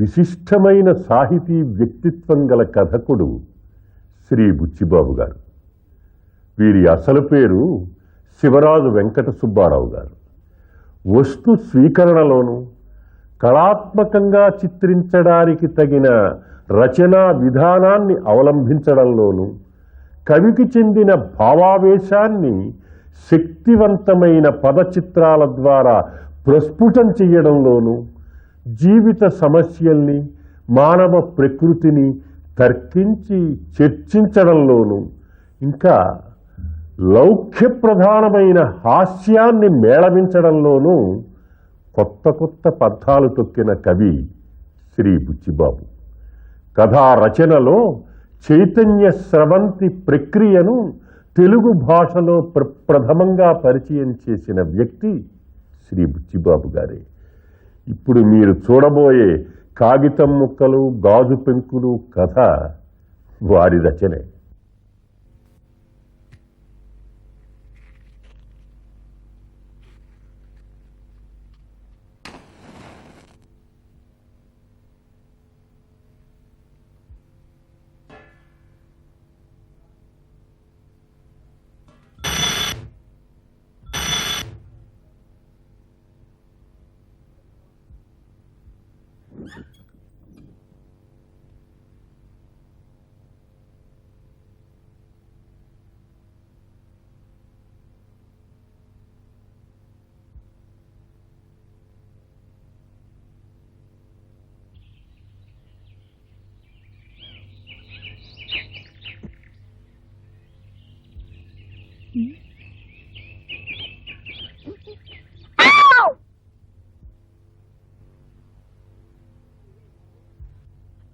విశిష్టమైన సాహితీ వ్యక్తిత్వం గల కథకుడు శ్రీ బుచ్చిబాబు గారు. వీరి అసలు పేరు శివరాజు వెంకట సుబ్బారావు గారు. వస్తు స్వీకరణలోనూ కళాత్మకంగా చిత్రించడానికి తగిన రచనా విధానాన్ని అవలంబించడంలోనూ కవికి చెందిన భావావేశాన్ని శక్తివంతమైన పదచిత్రాల ద్వారా ప్రస్ఫుటం చేయడంలోనూ జీవిత సమస్యల్ని మానవ ప్రకృతిని తర్కించి చర్చించడంలోనూ ఇంకా లౌక్యప్రధానమైన హాస్యాన్ని మేళవించడంలోనూ కొత్త కొత్త పథాలు తొక్కిన కవి శ్రీ బుచ్చిబాబు. కథా రచనలో చైతన్య స్రవంతి ప్రక్రియను తెలుగు భాషలో ప్రథమంగా పరిచయం చేసిన వ్యక్తి శ్రీ బుచ్చిబాబు గారే. ఇప్పుడు మీరు చూడబోయే కాగితం ముక్కలు గాజు పెంకులు కథ వారి రచనే.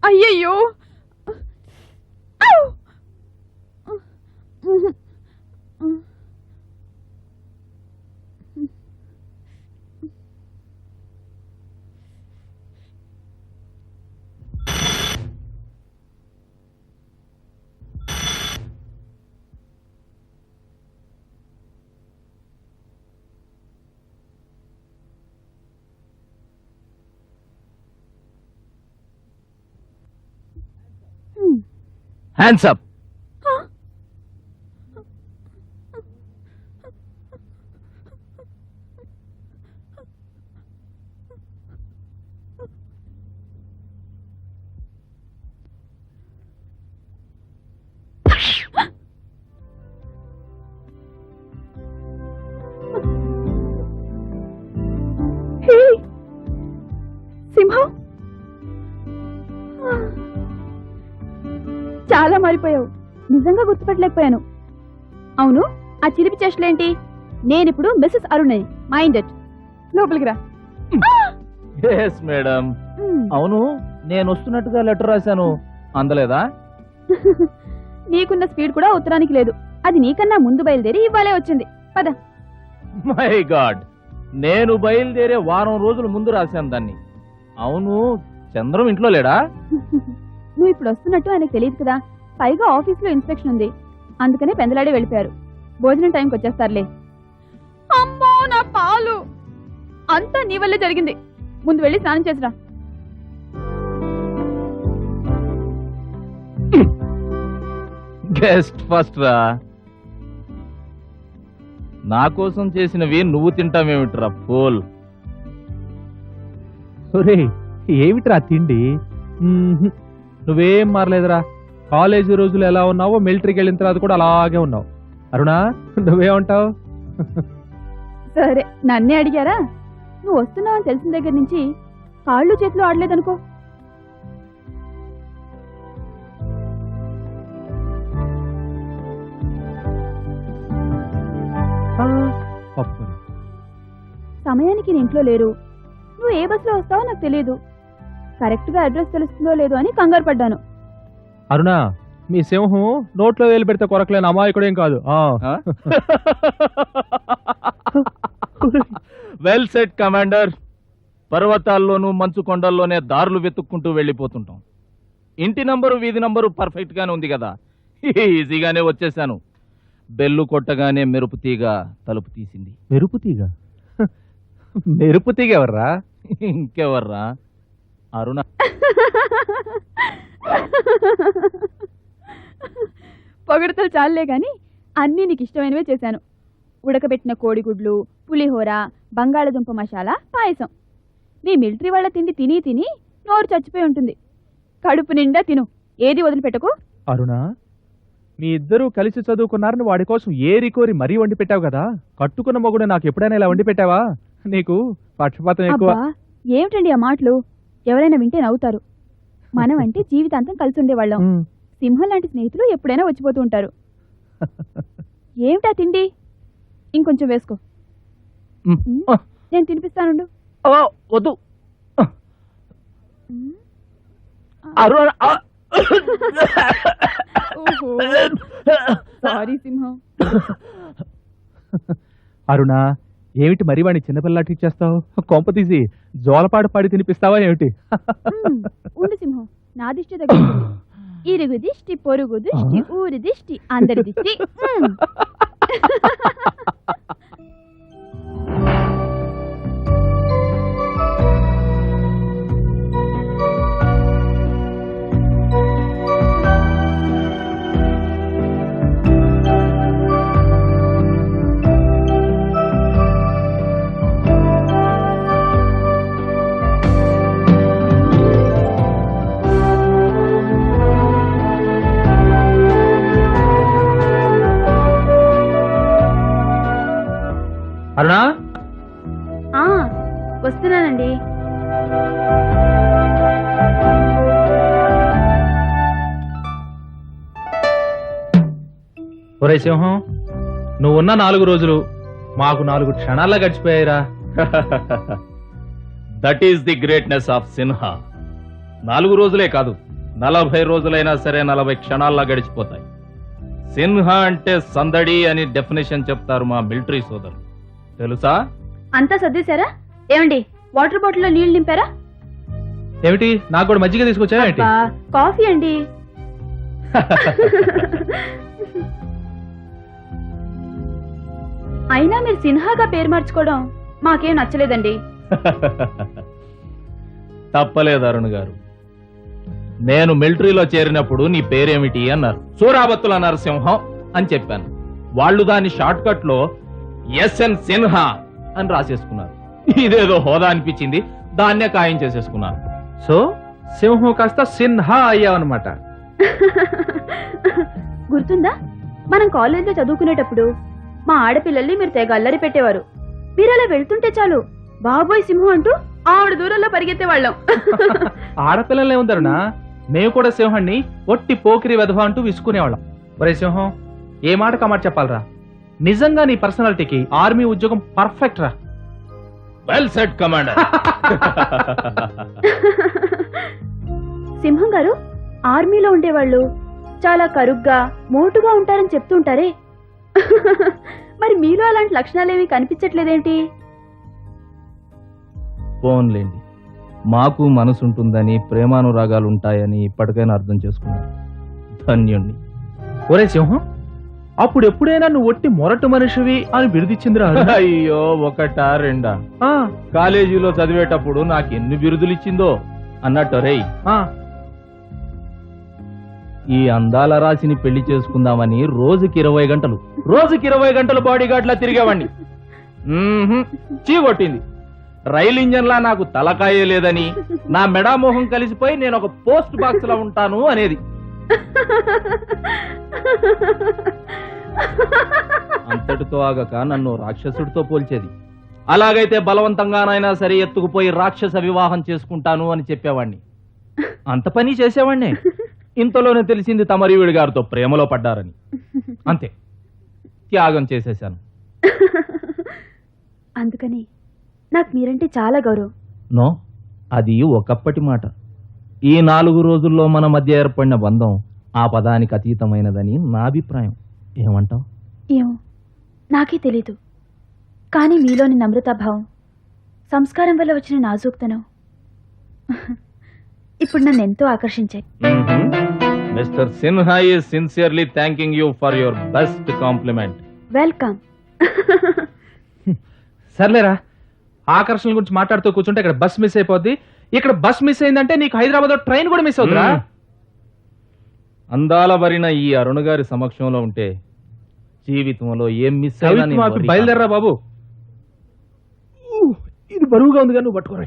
అయ్యయ్యో, హ్యాండ్స్ అప్. సింహం, చాలా మారిపోయావు. నిజంగా గుర్తుపట్టలేకపోయాను. అవును, ఆ చిలిపి చేష్టలేంటి? నేనిప్పుడు మిస్సెస్ అరుణ్, మైండ్ ఇట్. లోపలికి రా. Yes madam. అవును, నేను వస్తున్నట్టుగా లెటర్ రాశాను, అందలేదా? నీకున్న స్పీడ్ కూడా ఉత్తరానికి లేదు. అది నీకన్నా ముందు బయలుదేరి ఇవ్వాలే వచ్చింది. పద. మై గాడ్, నేను బయలుదేరే వారం రోజుల ముందు రాశాను దాన్ని. అవును, చంద్రం ఇంట్లో లేడా? నువ్వు ఇప్పుడు వస్తున్నట్టు ఆయనకు తెలియదు కదా. పైగా ఆఫీస్ లో ఇన్స్పెక్షన్ ఉంది, అందుకనే పెందలాడే వెళ్ళిపోయారు. భోజనం టైంకి వచ్చేస్తారులే. అమ్మో నా పాలు! అంతా నీ వల్లే జరిగింది. ముందు వెళ్ళి స్నానం చేసిరా. గెస్ట్ ఫస్ట్ రా. నా కోసం చేసినవి నువ్వు తింటామేమిట్రా ఫోల్? ఏమిట్రా తిండి? నువ్వేం మారలేదురా. కాలేజీ రోజులు ఎలా ఉన్నావో మిలిటరీకి వెళ్ళిన తర్వాత కూడా అలాగే ఉన్నావు. అరుణా, నువ్వేమంటావు? సరే, నన్నే అడిగారా? నువ్వు వస్తున్నావని తెలిసిన దగ్గర నుంచి కాళ్ళు చేతులు ఆడలేదనుకో. సమయానికి నీ ఇంట్లో లేరు. నువ్వు ఏ బస్సులో వస్తావో నాకు తెలియదు. కరెక్ట్ గా అడ్రస్ తెలుస్తుందో లేదో అని కంగారు పడ్డాను. అరుణా, మీ సింహం నోట్లో వేలు పెడితే కొరకలేని అమాయకుడేం కాదు. Well set commander. పర్వతాల్లోనూ మంచు కొండల్లోనే దారులు వెతుక్కుంటూ వెళ్ళిపోతుంటాం. ఇంటి నంబరు వీధి నంబరు పర్ఫెక్ట్ గానే ఉంది కదా. ఈజీగానే వచ్చేసాను. బెల్లు కొట్టగానే మెరుపు తీగ తలుపు తీసింది. మెరుపు తీగ? మెరుపు తీగ ఎవర్రా? ఇంకెవర్రా, అరుణ పొగడతలు చాలులే గాని అన్నీ నీకు ఇష్టమైనవే చేశాను. ఉడకబెట్టిన కోడిగుడ్లు, పులిహోర, బంగాళదుంప మసాలా, పాయసం. నీ మిలిటరీ వాళ్ళ తిండి తిని తిని నోరు చచ్చిపోయి ఉంటుంది. కడుపు నిండా తిను, ఏది వదిలిపెట్టకు. అరుణ, మీ ఇద్దరూ కలిసి చదువుకున్నారని వాడి కోసం ఏరి కోరి మరీ వండి పెట్టావు కదా. కట్టుకున్న మొగుడు నాకు ఎప్పుడైనా ఇలా వండి పెట్టావా? నీకు పక్షపాతం ఎక్కువ. అబ్బా, ఏమిటండి ఆ మాటలు? ఎవరైనా వింటే నవ్వుతారు. మనం అంటే జీవితాంతం కలిసి ఉండేవాళ్ళం. ఉమ్. సింహం లాంటి స్నేహితులు ఎప్పుడైనా వచ్చిపోతూ ఉంటారు. ఏమిటా తిండి? ఇంకొంచెం వేసుకో. ఉమ్. నేను తినిపిస్తానుండు. ఓ, వద్దు. ఉమ్. అరుణ ఓహో, సారీ సింహం. అరుణ, ఏమిటి మరి వాడిని చిన్నపిల్లలాంటి ఇచ్చేస్తావు? కొంప తీసి జోలపాడు పాడి తినిపిస్తావా ఏమిటి? ఉమ్, ఉండు సింహం, నా దిష్టి తగ్గుతుంది. ఇరుగు దిష్టి, పొరుగు దిష్టి, ఊరి దిష్టి, అందరి దిష్టి. ఉమ్. అరుణ, ఆ, వస్తున్నానండి. ఒరే సింహం, నువ్వున్న 4 రోజులు మాకు 4 క్షణాల్లో గడిచిపోయాయిరా. That is the greatness of Sinha. 4 రోజులే కాదు, 40 రోజులైనా సరే 40 క్షణాల్లో గడిచిపోతాయి. సిన్హా అంటే సందడి అని డెఫినేషన్ చెప్తారు మా మిలిటరీ సోదరులు. తెలుసా? అంతా సర్దేశారా? ఏమండి, వాటర్ బాటిల్లో నీళ్లు నింపారా? ఏమిటి, నాకు కూడా మజ్జిగ తీసుకొచ్చావా ఏంటి? అబ్బా, కాఫీ అండి. అయినా మీరు సిన్హాగా పేరు మార్చుకోవడం మాకేం నచ్చలేదండి. తప్పలేదు అరుణ్ గారు. నేను మిలిటరీలో చేరినప్పుడు నీ పేరేమిటి అన్నారు. సూరాబత్తుల నరసింహం అని చెప్పాను. వాళ్ళు దాని షార్ట్ కట్ లో ఎస్ఎన్ సిన్హా అని రాసేసుకున్నారు. ఇదేదో హోదా అనిపించింది, దాన్నే ఖాయం చేసేసుకున్నాను. సో సింహం కాస్త సిన్హా అయ్యావన్నమాట. గుర్తుందా, మనం కాలేజీలో చదువుకునేటప్పుడు మా ఆడపిల్లల్ని మీరు తెగ అల్లరి పెట్టేవారు. మీరు అలా వెళ్తుంటే చాలు బాబోయ్ సింహం అంటూ ఆవిడ దూరంలో పరిగెత్తేవాళ్ళం. ఆడపిల్లలే ఉందరునా, మేము కూడా సింహాన్ని ఒట్టి పోకిరి వెధవ అంటూ విసుకునేవాళ్ళం. ఒరే సింహం, ఏ మాట కమాట చెప్పాలరా, నిజంగా నీ పర్సనాలిటీకి ఆర్మీ ఉద్యోగం పర్ఫెక్ట్ రా. Well set commander. సింహం గారు, ఆర్మీలో ఉండేవాళ్ళు చాలా కరుగ్గా మోటుగా ఉంటారని చెప్తుంటారే, మరి మీలో అలాంటి లక్షణాలేమీ కనిపించట్లేదేంటి? పోన్లేండి, మాకు మనసుంటుందని, ప్రేమానురాగాలు ఉంటాయని ఇప్పటికైనా అర్థం చేసుకున్నాను. ధన్యుణ్ణి. ఒరే సింహం, అప్పుడు ఎప్పుడైనా నువ్వు ఒట్టి మొరటు మనిషివి అని బిరుదిచ్చిందిరా. అయ్యో, ఒకటా రెండా? ఆ, కాలేజీలో చదివేటప్పుడు నాకు ఎన్ని బిరుదులు ఇచ్చిందో అన్నట్టు. రేయ్, ఆ, ఈ అందాల రాశిని పెళ్లి చేసుకుందామని రోజుకి 20 గంటలు బాడీ గార్డ్ లా తిరిగేవాణ్ణి. చీగొట్టింది. రైలు ఇంజన్ లా నాకు తలకాయే లేదని, నా మెడామోహం కలిసిపోయి నేను ఒక పోస్ట్ బాక్స్ లా ఉంటాను అనేది. అంతటితో ఆగక నన్ను రాక్షసుడితో పోల్చేది. అలాగైతే బలవంతంగానైనా సరే ఎత్తుకుపోయి రాక్షస వివాహం చేసుకుంటాను అని చెప్పేవాణ్ణి. అంత పని చేసేవాణ్ణే. ఇంతలోనే తెలిసింది తమరీవిడి గారితో ప్రేమలో పడ్డారని. అంతే, త్యాగం చేసేశాను. అందుకని నాకు మీరంటే చాలా గౌరవం. నో, అది ఒకప్పటి మాట. ఈ 4 రోజుల్లో మన మధ్య ఏర్పడిన బంధం ఆ పదానికి అతీతమైనదని నా అభిప్రాయం. ఏమంటావ్? ఏమో, నాకే తెలీదు. కానీ మీలోని నమ్రతాభావం, సంస్కారం వల్ల వచ్చిన నాజూక్తనం ఇప్పుడు నన్ను ఎంతో ఆకర్షించాయి. Mister Sinha is sincerely thanking you for your best compliment. Welcome. సర్లేరా, ఆకర్షణ గురించి మాట్లాడుతూ కూర్చుంటే ఇక్కడ బస్ మిస్ అయిపోద్ది. ఇక్కడ బస్ మిస్ అయిందంటే నీకు హైదరాబాద్ లో ట్రైన్ కూడా మిస్ అవుతుందా? అందాల భరిన ఈ అరుణ గారి సమక్షంలో ఉంటే జీవితంలో ఏం మిస్ అయినా నేను worry బయలుదేరరా బాబు. ఇది బరువుగా ఉంది కానీ నువ్వు పట్టుకోరా.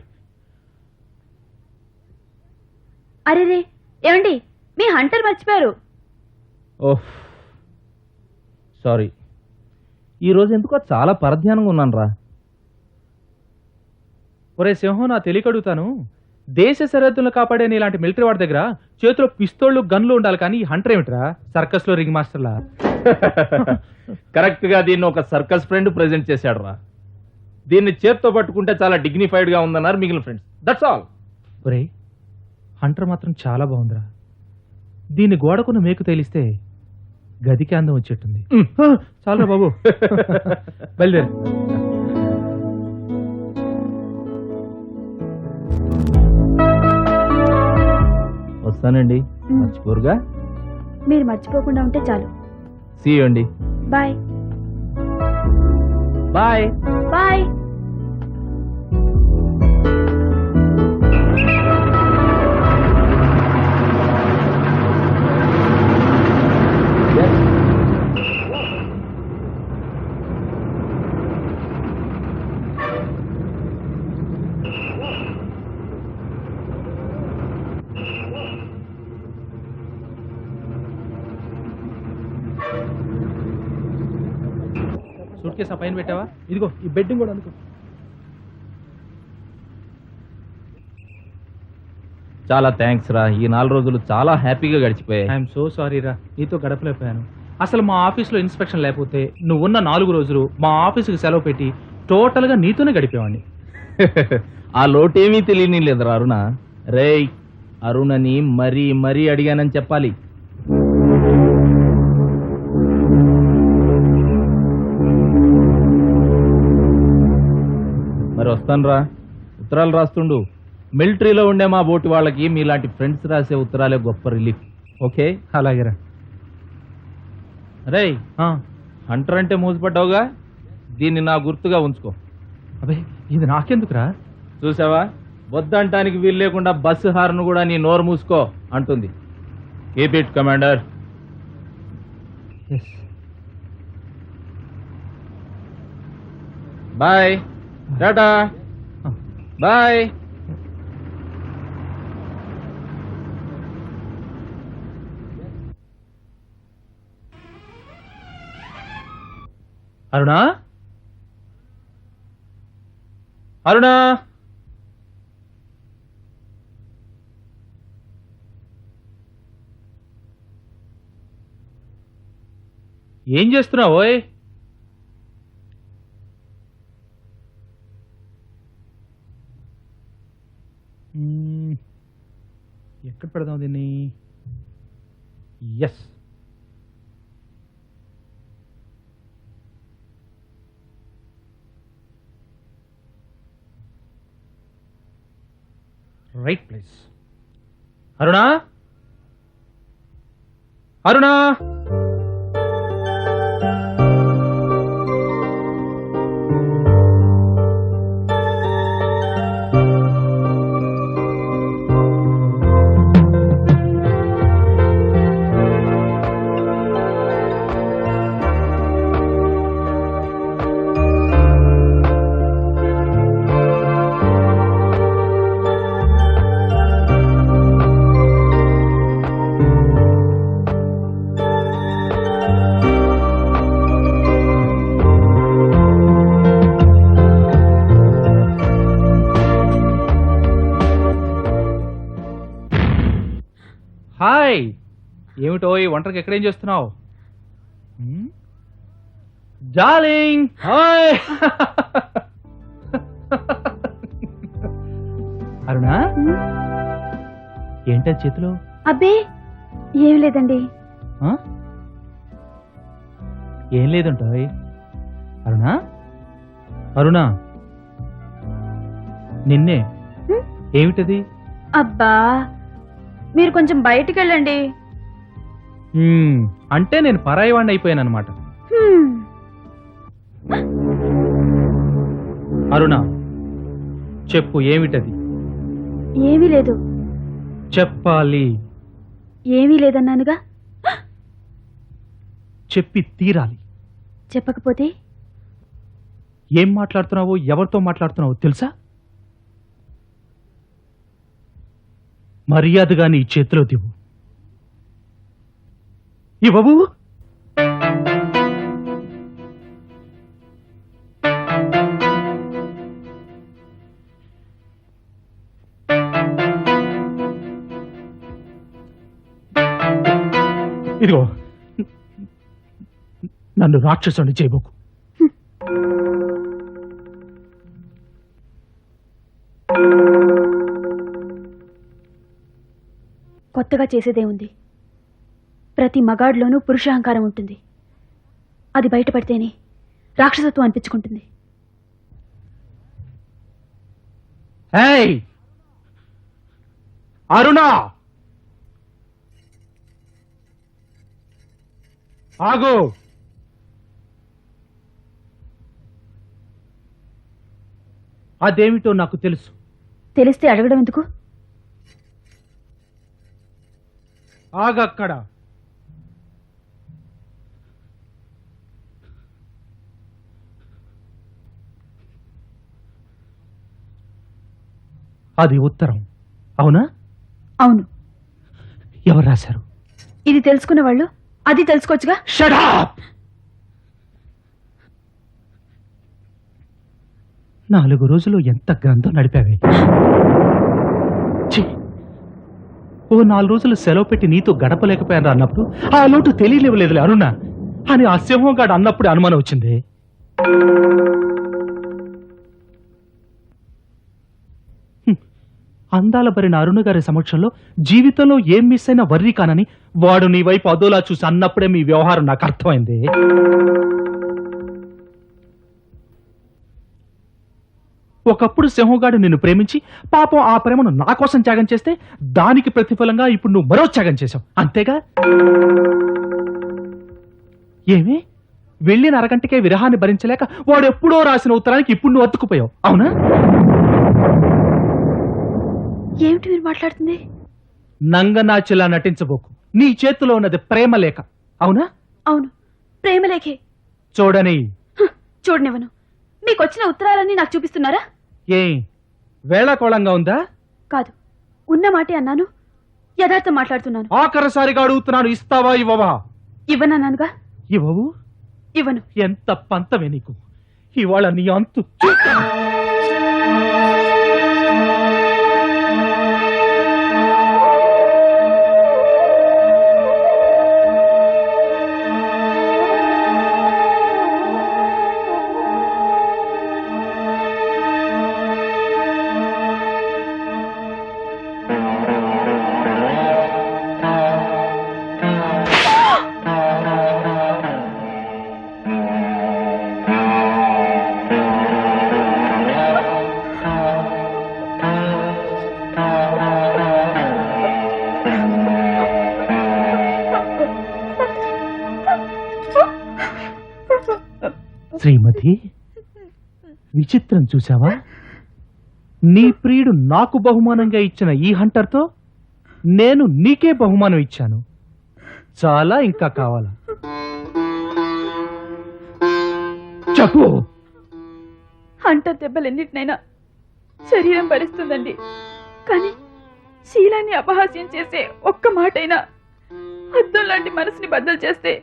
అరే రే, ఏమండి మీ హంటర్ మర్చిపోయారు. ఓహ్ సారీ, ఈ రోజు ఎందుకో చాలా పరధ్యానంగా ఉన్నాను రా. ఒరే సింహం, నా తెలియకడుగుతాను, దేశ సరిహద్దులను కాపాడే ఇలాంటి మిలిటరీ వాడి దగ్గర చేతిలో పిస్తోళ్లు గన్లు ఉండాలి, కానీ ఈ హంటర్ ఏమిట్రా సర్కస్ లో రింగ్ మాస్టర్లా? కరెక్ట్ గా దీన్ని ఒక సర్కస్ ఫ్రెండ్ ప్రెజెంట్ చేశాడు రా. దీన్ని చేత్తో పట్టుకుంటే చాలా డిగ్నిఫైడ్ గా ఉందన్నారు మిగిలిన ఫ్రెండ్స్. That's all. ఒరే, హంటర్ మాత్రం చాలా బాగుందిరా. దీన్ని గోడకున్న మేకు తేలిస్తే గదికి అందం వచ్చేట్టుంది. చాలరా బాబు, బయలుదేరు. వస్తానండి, మర్చిపోరుగా. మీరు మర్చిపోకుండా ఉంటే చాలు. సీ యూ అండి. Bye bye. Bye. Suitcase ఆ పైన పెట్టావా? ఇదిగో ఈ బెడ్డింగ్ కూడా అనుకో. చాలా థ్యాంక్స్ రా, ఈ 4 రోజులు చాలా హ్యాపీగా గడిచిపోయాయి. ఐఎమ్ సో సారీ రా, నీతో గడపలేకపోయాను. అసలు మా ఆఫీస్లో ఇన్స్పెక్షన్ లేకపోతే నువ్వున్న 4 రోజులు మా ఆఫీసుకి సెలవు పెట్టి టోటల్గా నీతోనే గడిపేవాడిని. ఆ లోటేమీ తెలియని లేదురా అరుణ. రేయ్, అరుణని మరీ మరీ అడిగానని చెప్పాలి. మరి వస్తానురా, ఉత్తరాలు రాస్తుండు. మిలిటరీలో ఉండే మా బోటి వాళ్ళకి మీలాంటి ఫ్రెండ్స్ రాసే ఉత్తరాలే గొప్ప రిలీఫ్. ఓకే, అలాగేరా. రేయ్, హంటర్ అంటే మూసిపడ్డావుగా, దీన్ని నా గుర్తుగా ఉంచుకో. అబే, ఇది నాకెందుకురా? చూసావా, వద్దంటానికి వీలు లేకుండా బస్సు హార్న్ కూడా నీ నోరు మూసుకో అంటుంది. Keep it commander. బాయ్, టాటా, బాయ్. అరుణా, అరుణా, ఏం చేస్తున్నావు? ఓయ్, ఎక్కడ పెడదాం దీన్ని? Yes, right place. Aruna, Aruna, hi. ఏమిటో ఈ ఒంటరికి ఎక్కడేం చేస్తున్నావు? Darling, hi. అరుణా, ఏంటది చేతిలో? అబ్బే, ఏం లేదండి. ఆ? ఏం లేదుంటాయి. అరుణా, అరుణా, నిన్నే. ఏమిటది? అబ్బా, మీరు కొంచెం బయటికి వెళ్ళండి. అంటే నేను పరాయి వాడిని అయిపోయాను అనమాట. అరుణ, చెప్పు, ఏమిటది? ఏమీ లేదు. చెప్పాలి. ఏమీ లేదన్నానుగా. చెప్పి తీరాలి. చెప్పకపోతే ఏం మాట్లాడుతున్నావో, ఎవరితో మాట్లాడుతున్నావో తెలుసా? మర్యాదగా నీ చేతిలో దివు. ఇవ్వవు. ఇదిగో, నన్ను రాక్షసుని చేయబోకు. కొత్తగా చేసేదే ఉంది. ప్రతి మగాడిలోనూ పురుషాహంకారం ఉంటుంది. అది బయటపడితేనే రాక్షసత్వం అనిపించుకుంటుంది. ఏయ్ అరుణ, ఆగు. అదేమిటో నాకు తెలుసు. తెలిస్తే అడగడం ఎందుకు? ఆగక్కడ. అది ఉత్తరం, అవునా? అవును. ఎవరు రాశారు? ఇది తెలుసుకున్న వాళ్ళు అది తెలుసుకోవచ్చుగా. Shut up! 4 రోజులు ఎంత గ్రంథం నడిపావే. ఛీ! ఓ 4 రోజులు సెలవు పెట్టి నీతో గడపలేకపోయాను అన్నప్పుడు ఆ లోటు తెలియలేవులేదులే అరుణ అని ఆ సింహంగాడు అన్నప్పుడు అనుమానం వచ్చింది. అందాల భరిన అరుణ గారి సమక్షంలో జీవితంలో ఏం మిస్ అయినా వర్రీ కానని వాడు నీ వైపు అదోలా చూసి అన్నప్పుడే మీ వ్యవహారం నాకు అర్థమైంది. ఒకప్పుడు సింహగాడు నిన్ను ప్రేమించి పాపం ఆ ప్రేమను నా కోసం త్యాగం చేస్తే దానికి ప్రతిఫలంగా ఇప్పుడు నువ్వు మరో త్యాగం చేశావు, అంతేగా? ఏమి వెళ్ళిన అరగంటకే విరహాన్ని భరించలేక వాడు ఎప్పుడో రాసిన ఉత్తరానికి ఇప్పుడు నువ్వు అతుక్కుపోయావు, అవునా? ఏమిటి మీరు మాట్లాడుతుంది? నంగనాచిలా నటించబోకు. నీ చేతిలో ఉన్నది ప్రేమ లేఖ, అవునా? అవును, ప్రేమలేఖే. చూడని. చూడనివ్వను. మీకు వచ్చిన ఉత్తరాలన్నీ నాకు చూపిస్తున్నారా? ఏ వేళాకోళంగా ఉందా? కాదు, ఉన్న మాటే అన్నాను. యథార్థం మాట్లాడుతున్నాను. ఆఖరిసారిగా అడుగుతున్నాను, ఇస్తావా ఇవ్వవా? ఇవ్వనన్నానుగా. ఇవ్వవు? ఇవ్వను. ఎంత పంతమే నీకు. ఇవాళ నీ అంతు. శ్రీమతి, విచిత్రం చూసావా? నీ ప్రియుడు నాకు బహుమానంగా ఇచ్చిన ఈ హంటర్తో నేను నీకే బహుమానం ఇచ్చాను. చాలా ఇంకా కావాలా? చెప్పు. హంటర్ దెబ్బలెన్నిటినైనా శరీరం భరిస్తుందండి, కానీ శీలాన్ని అపహాస్యం చేసే ఒక్క మాటైనా అద్దం లాంటి మనసుని బద్దలు చేస్తే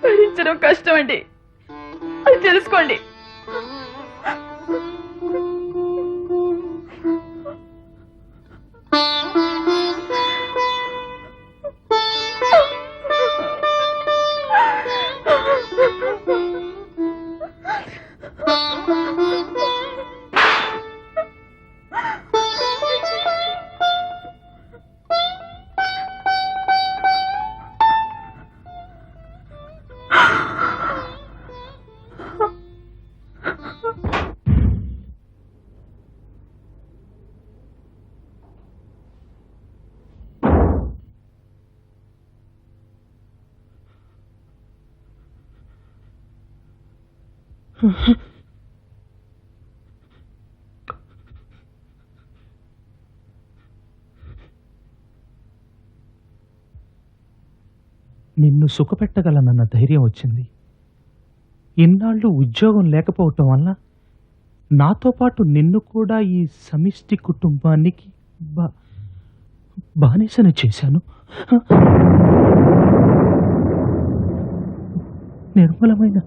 భరించడం కష్టం అండి. అది తెలుసుకోండి. నిన్ను సుఖపెట్టగలనన్న ధైర్యం వచ్చింది. ఇన్నాళ్ళు ఉద్యోగం లేకపోవటం వల్ల నాతో పాటు నిన్ను కూడా ఈ సమిష్టి కుటుంబానికి బానిసను చేశాను. నిర్మలమైన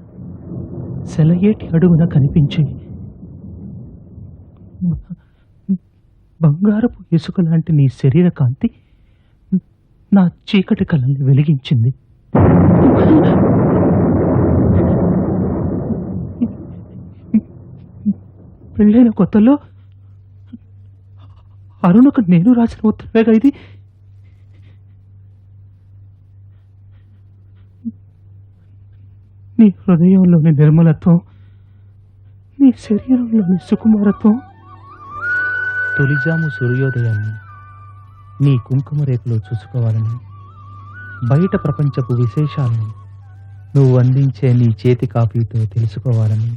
సెలయేటి అడుగున కనిపించే బంగారపు ఇసుక లాంటి నీ శరీర కాంతి నా చీకటి కళల్ని వెలిగించింది. పెళ్ళైన కొత్తలో అరుణకు నేను రాసిన ఉత్తరమేగా ఇది. నీ హృదయంలోని నిర్మలత్వం, నీ శరీరంలోని సుకుమారత్వం, తొలిజాము సూర్యోదయాన్ని నీ కుంకుమ రేకులో చూసుకోవాలని, బయట ప్రపంచపు విశేషాలను నువ్వు అందించే నీ చేతి కాపీతో తెలుసుకోవాలని,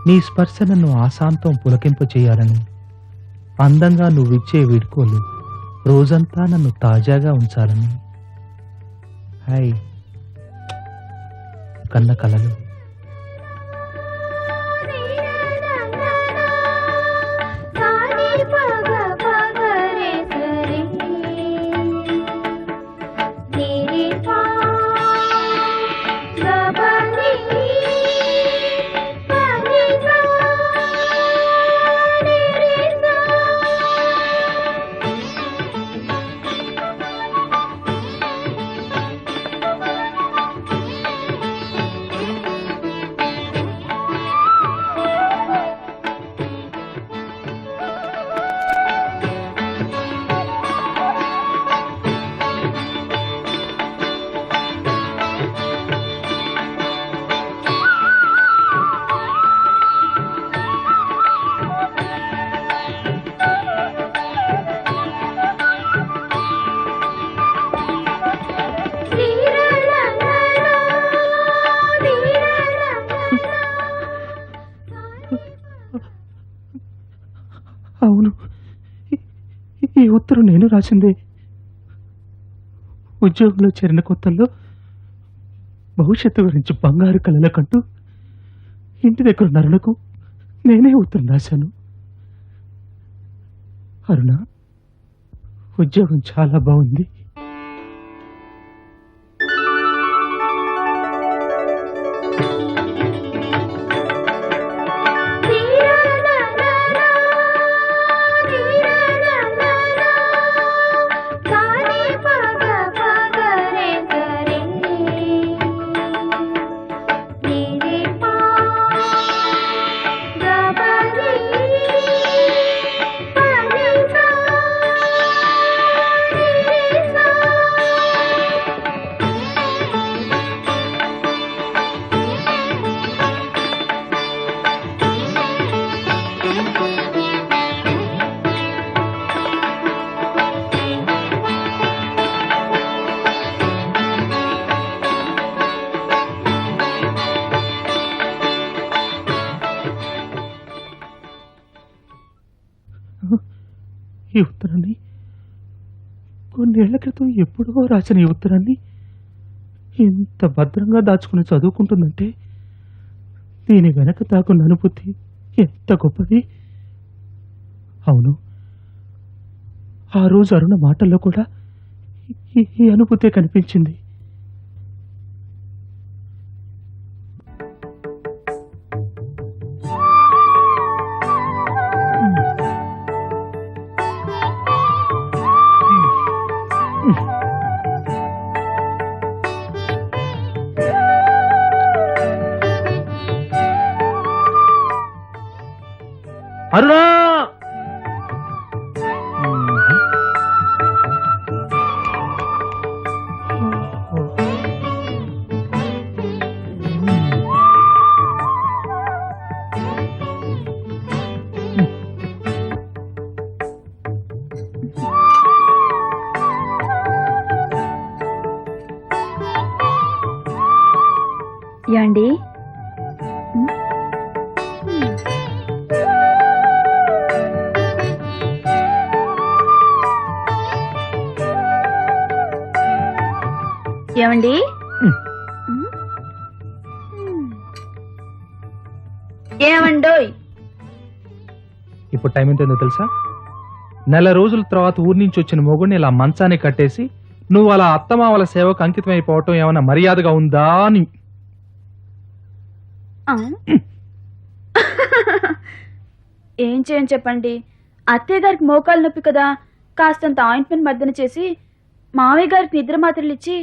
నీ స్పర్శ నన్ను ఆశాంతం పులకింప చేయాలని, అందంగా నువ్విచ్చే వీడ్కోలు రోజంతా నన్ను తాజాగా ఉంచాలని. హాయ్ కన్న కలలు. అవును, ఈ ఉత్తరం నేను రాసిందే. ఉద్యోగంలో చేరిన కొత్తల్లో భవిష్యత్తు గురించి బంగారు కలల కంటూ ఇంటి దగ్గర నరులకు నేనే ఉత్తరం రాశాను. అరుణ, ఉద్యోగం చాలా బాగుంది. ఈ ఉత్తరాన్ని కొన్నేళ్ల క్రితం ఎప్పుడో రాసిన ఈ ఉత్తరాన్ని ఎంత భద్రంగా దాచుకుని చదువుకుంటుందంటే దీని వెనక దాకున్న అనుభూతి ఎంత గొప్పది. అవును, ఆ రోజు అరుణ మాటల్లో కూడా ఈ అనుభూతే కనిపించింది. అరుణా, యాండి ఏమండి ఏమండోయ్ ఇప్పుడు టైం ఎంతో తెలుసా? నెల రోజుల తర్వాత ఊరి నుంచి వచ్చిన మొగుడిని ఇలా మంచాన్ని కట్టేసి నువ్వు అలా అత్తమావల సేవకు అంకితమైపోవటం ఏమైనా మర్యాదగా ఉందా అని. ఏం చేయని చెప్పండి, అత్తయ్య గారికి మోకాలు నొప్పి కదా, కాస్తంత ఆయింట్మెంట్ మర్దన చేసి మావయ్య గారికి నిద్ర మాత్రలు ఇచ్చి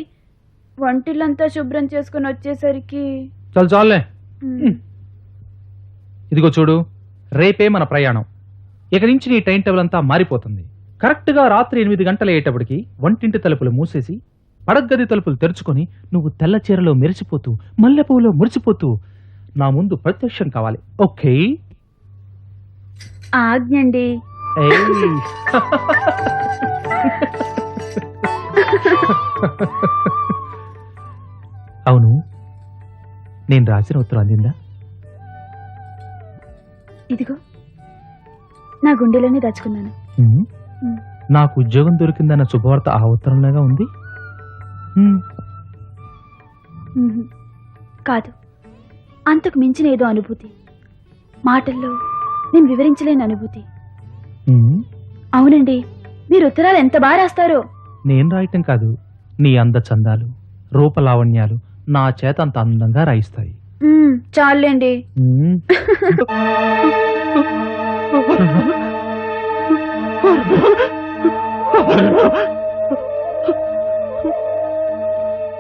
వంటిల్లంతా శుభ్రం చేసుకుని వచ్చేసరికి చాలే. ఇదిగో చూడు, రేపే మన ప్రయాణం. ఇక నుంచి నీ టైం టేబుల్ అంతా మారిపోతుంది. కరెక్ట్ గా రాత్రి 8 గంటలు అయ్యేటప్పటికి వంటింటి తలుపులు మూసేసి పడగది తలుపులు తెరుచుకొని నువ్వు తెల్ల చీరలో మెరిసిపోతూ మల్లెపూలో మురిసిపోతూ నా ముందు ప్రత్యక్షం కావాలి. ఓకే? ఆజ్ఞండి. అవును, నేను రాసిన ఉత్తరం అందిందా? ఇదిగో నా గుండెలోనే దాచుకున్నాను. నాకు ఉద్యోగం దొరికిందన్న శుభవార్త ఆ ఉత్తరంలాగా ఉంది. కాదు, అంతకు మించిన ఏదో అనుభూతి, మాటల్లో నేను వివరించలేని అనుభూతి. అవునండి, మీరు ఉత్తరాలు ఎంత బాగా రాస్తారో. నేను రాయటం కాదు, నీ అందచందాలు రూపలావణ్యాలు నా చేత అంత అందంగా రాయిస్తాయి. చాలండి.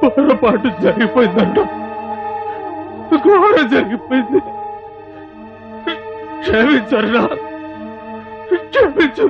పొరపాటు జరిగిపోయిందంట, ఘోరం జరిగిపోయింది. క్షమించరా, క్షమించు.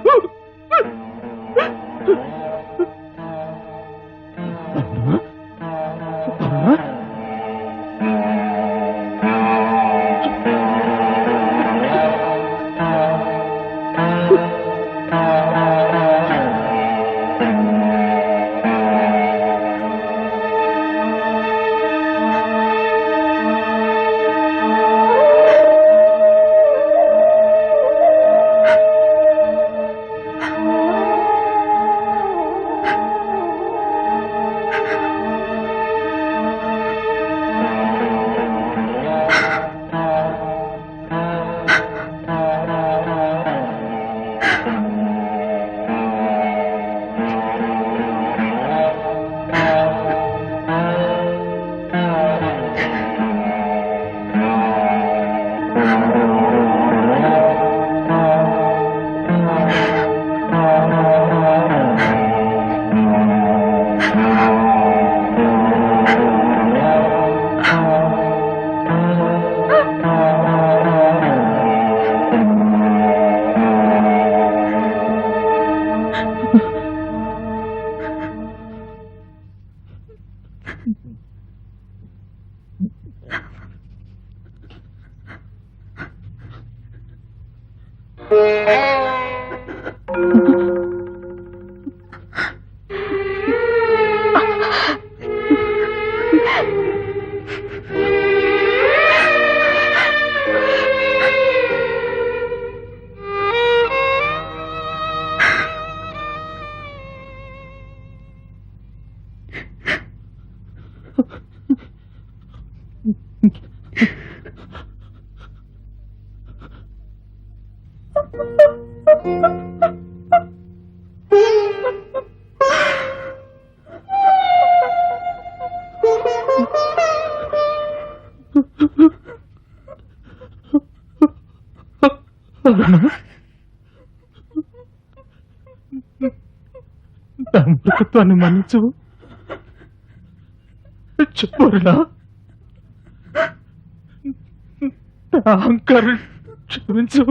మూర్ఖత్వాన్ని మన్నించు. చెప్పరునా, అహంకారం క్షమించు.